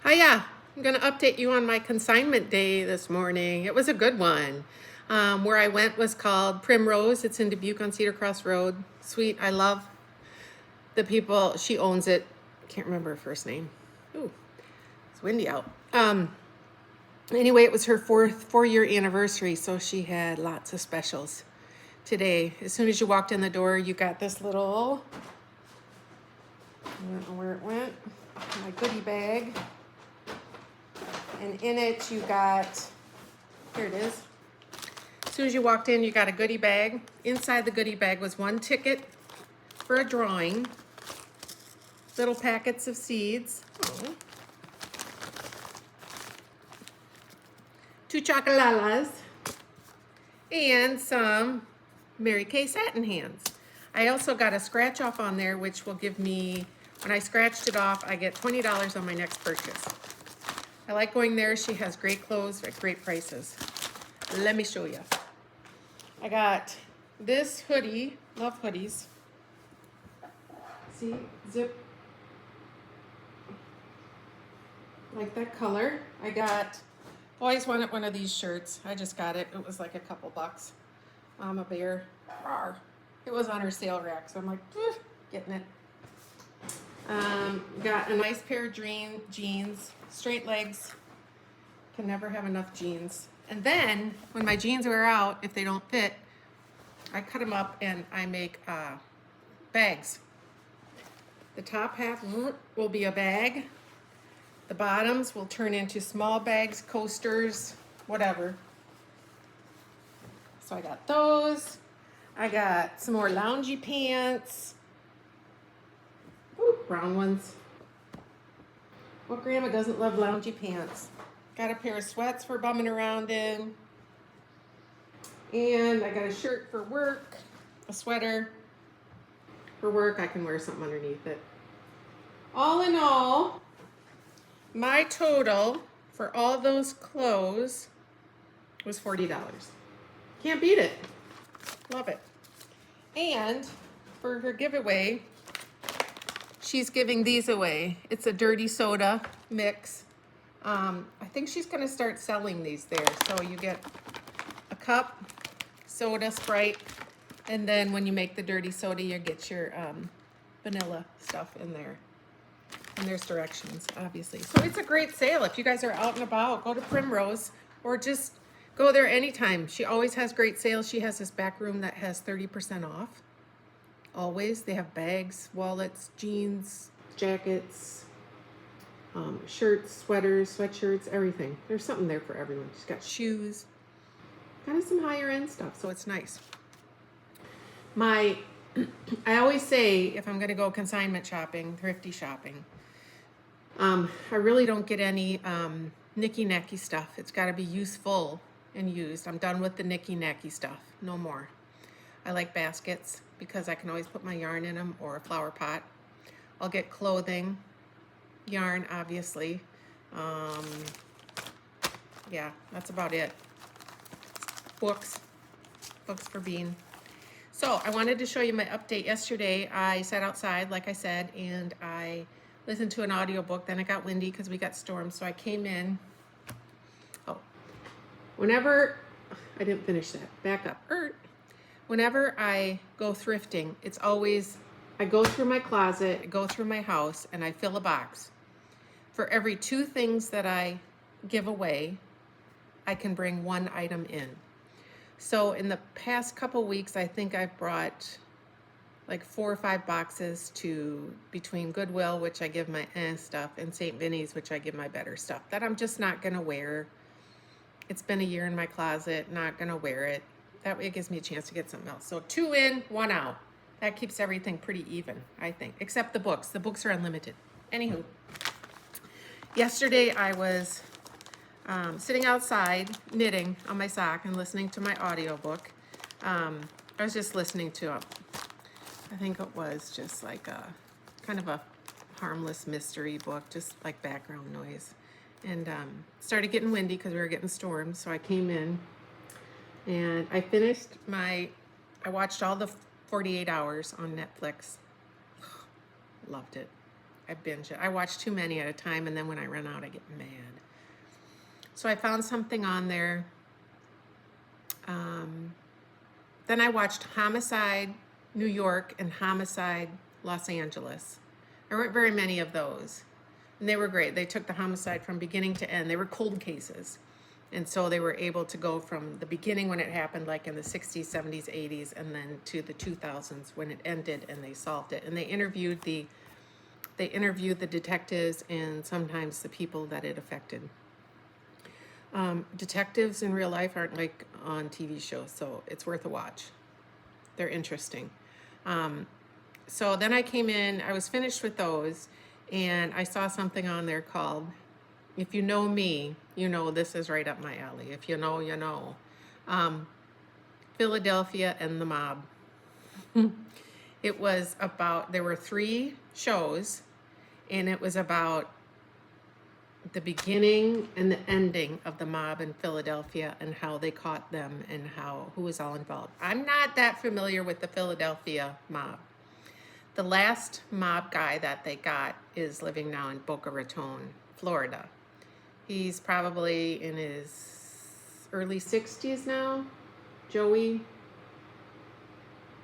Hiya! I'm going to update you on my consignment day this morning. It was a good one. Where I went was called Primrose. It's in Dubuque on Cedar Cross Road. Sweet. I love the people. She owns it. Can't remember her first name. Ooh, it's windy out. Anyway, it was her four-year anniversary, so she had lots of specials today. As soon as you walked in the door, you got this little, I don't know where it went, my goodie bag. And in it you got, here it is. As soon as you walked in, you got a goodie bag. Inside the goodie bag was one ticket for a drawing, little packets of seeds, two chocolalas, and some Mary Kay satin hands. I also got a scratch off on there, which will give me, when I scratched it off, I get $20 on my next purchase. I like going there. She has great clothes at great prices. Let me show you. I got this hoodie. Love hoodies. See, zip. Like that color. I got, always wanted one of these shirts. I just got it. It was like a couple bucks. I'm a bear. Rawr. It was on her sale rack, so I'm like, getting it. Got a nice pair of jeans, straight legs. Can never have enough jeans. And then when my jeans wear out, if they don't fit, I cut them up and I make bags. The top half will be a bag. The bottoms will turn into small bags, coasters, whatever. So I got those. I got some more loungy pants. Ooh, brown ones. What grandma doesn't love loungy pants? Got a pair of sweats for bumming around in. And I got a shirt for work, a sweater. For work, I can wear something underneath it. All in all, my total for all those clothes was $40. Can't beat it. Love it. And for her giveaway, she's giving these away. It's a dirty soda mix. I think she's gonna start selling these there. So you get a cup, soda, Sprite, and then when you make the dirty soda, you get your vanilla stuff in there. And there's directions, obviously. So it's a great sale. If you guys are out and about, go to Primrose or just go there anytime. She always has great sales. She has this back room that has 30% off. Always. They have bags, wallets, jeans, jackets, shirts, sweaters, sweatshirts, everything. There's something there for everyone. She's got shoes, kind of some higher end stuff, so it's nice. I always say if I'm going to go consignment shopping, thrifty shopping, I really don't get any nicky-nacky stuff. It's got to be useful and used. I'm done with the nicky-nacky stuff. No more. I like baskets because I can always put my yarn in them, or a flower pot. I'll get clothing, yarn, obviously. Yeah, that's about it. Books for Bean. So I wanted to show you my update. Yesterday I sat outside, like I said, and I listened to an audiobook. Then it got windy because we got storms, so I came in. Whenever I didn't finish that, back up. Whenever I go thrifting, it's always, I go through my closet, I go through my house, and I fill a box. For every 2 things that I give away, I can bring 1 item in. So in the past couple weeks, I think I've brought like 4 or 5 boxes to between Goodwill, which I give my stuff, and St. Vinny's, which I give my better stuff that I'm just not gonna wear. It's been a year in my closet, not gonna wear it. That way it gives me a chance to get something else. So 2 in, 1 out. That keeps everything pretty even, I think, except the books. The books are unlimited. Anywho, yesterday I was sitting outside knitting on my sock and listening to my audiobook. I was just listening to I think it was just like a kind of a harmless mystery book, just like background noise. And started getting windy because we were getting storms, so I came in and I finished I watched all the 48 Hours on Netflix. Loved it. I binge it. I watch too many at a time, and then when I run out, I get mad. So I found something on there. Then I watched Homicide New York and Homicide Los Angeles. There weren't very many of those, and they were great. They took the homicide from beginning to end. They were cold cases, and so they were able to go from the beginning when it happened, like in the 60s, 70s, 80s, and then to the 2000s when it ended and they solved it. And they interviewed the detectives and sometimes the people that it affected. Detectives in real life aren't like on TV shows, so it's worth a watch. They're interesting. So then I came in, I was finished with those, and I saw something on there called, if you know me, you know this is right up my alley. If you know, you know. Philadelphia and the Mob. It was about, there were 3 shows, and it was about the beginning and the ending of the mob in Philadelphia and how they caught them and who was all involved. I'm not that familiar with the Philadelphia mob. The last mob guy that they got is living now in Boca Raton, Florida. He's probably in his early 60s now. Joey,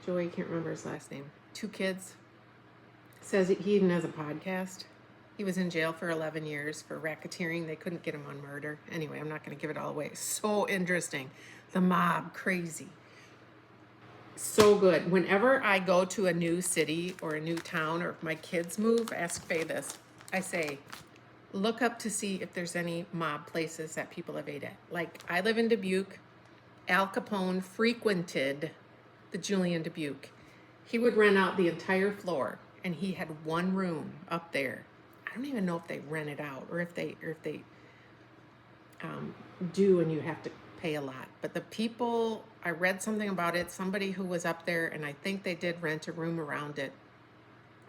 can't remember his last name. 2 kids. Says he even has a podcast. He was in jail for 11 years for racketeering. They couldn't get him on murder. Anyway, I'm not going to give it all away. So interesting. The mob, crazy. So good. Whenever I go to a new city or a new town, or if my kids move, ask Faye this. I say, look up to see if there's any mob places that people have ate at. Like, I live in Dubuque. Al Capone frequented the Julian Dubuque. He would rent out the entire floor, and he had 1 room up there. I don't even know if they rent it out or if they do, and you have to pay a lot. But the people, I read something about it, somebody who was up there, and I think they did rent a room around it,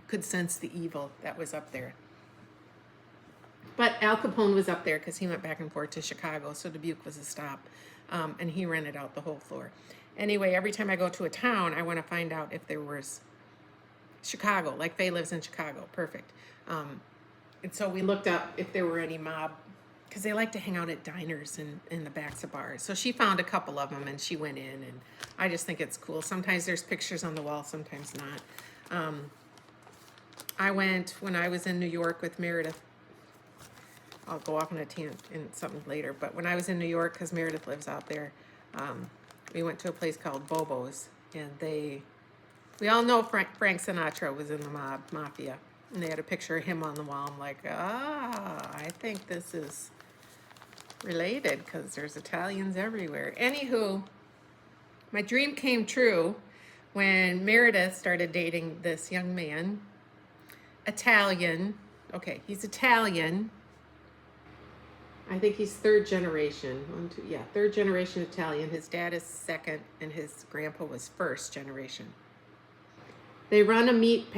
could sense the evil that was up there. But Al Capone was up there because he went back and forth to Chicago, so Dubuque was a stop, and he rented out the whole floor. Anyway, every time I go to a town, I want to find out if there was Chicago, like Faye lives in Chicago, perfect. And so we looked up if there were any mob, because they like to hang out at diners and in the backs of bars. So she found a couple of them, and she went in, and I just think it's cool. Sometimes there's pictures on the wall, sometimes not. I went, when I was in New York with Meredith, I'll go off on a tangent in something later, but when I was in New York, because Meredith lives out there, we went to a place called Bobo's, and we all know Frank Sinatra was in the mafia, and they had a picture of him on the wall. I'm like, I think this is related because there's Italians everywhere. Anywho, my dream came true when Meredith started dating this young man, Italian. Okay, he's Italian. I think he's 3rd generation. 3rd generation Italian. His dad is 2nd, and his grandpa was 1st generation. They run a meat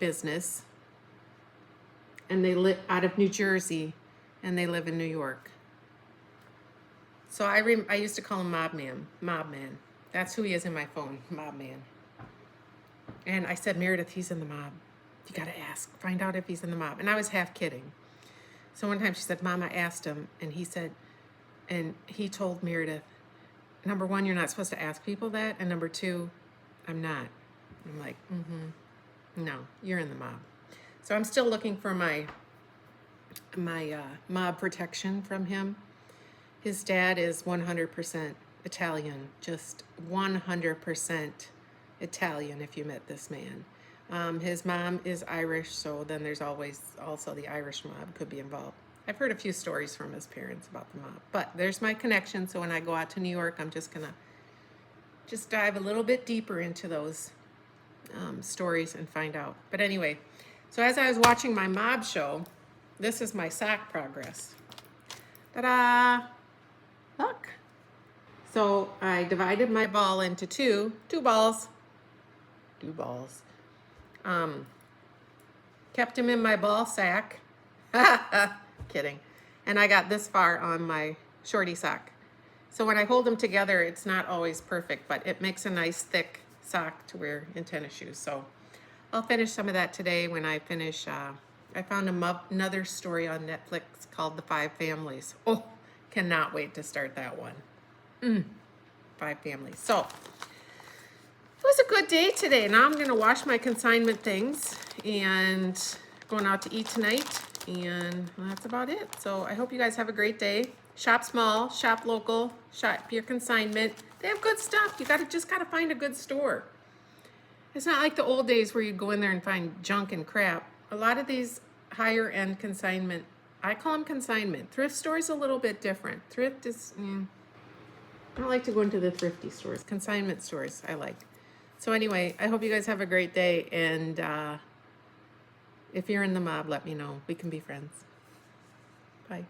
business, and they live out of New Jersey, and they live in New York. So I used to call him Mob Man. That's who he is in my phone, Mob Man. And I said, Meredith, he's in the mob. You got to ask, find out if he's in the mob. And I was half kidding. So one time she said, Mom, I asked him, and he said, and he told Meredith, number 1, you're not supposed to ask people that, and number 2, I'm not. I'm like, no, you're in the mob. So I'm still looking for my mob protection from him. His dad is 100% Italian, just 100% Italian if you met this man. His mom is Irish, so then there's always also the Irish mob could be involved. I've heard a few stories from his parents about the mob, but there's my connection. So when I go out to New York, I'm just gonna dive a little bit deeper into those stories and find out. But anyway, so as I was watching my mob show, this is my sock progress. Ta-da! Look. So I divided my ball into two balls. Kept him in my ball sack. Kidding. And I got this far on my shorty sock. So when I hold them together, it's not always perfect, but it makes a nice thick sock to wear in tennis shoes. So I'll finish some of that today when I finish I found another story on Netflix called The Five Families. Oh, cannot wait to start that one. Five families. So, it was a good day today. Now I'm going to wash my consignment things and going out to eat tonight. And that's about it. So I hope you guys have a great day. Shop small, shop local, shop your consignment. They have good stuff. You just gotta find a good store. It's not like the old days where you go in there and find junk and crap. A lot of these higher end consignment, I call them consignment. Thrift stores a little bit different. Thrift is, I don't like to go into the thrifty stores. Consignment stores I like. So anyway, I hope you guys have a great day, and if you're in the mob, let me know. We can be friends. Bye.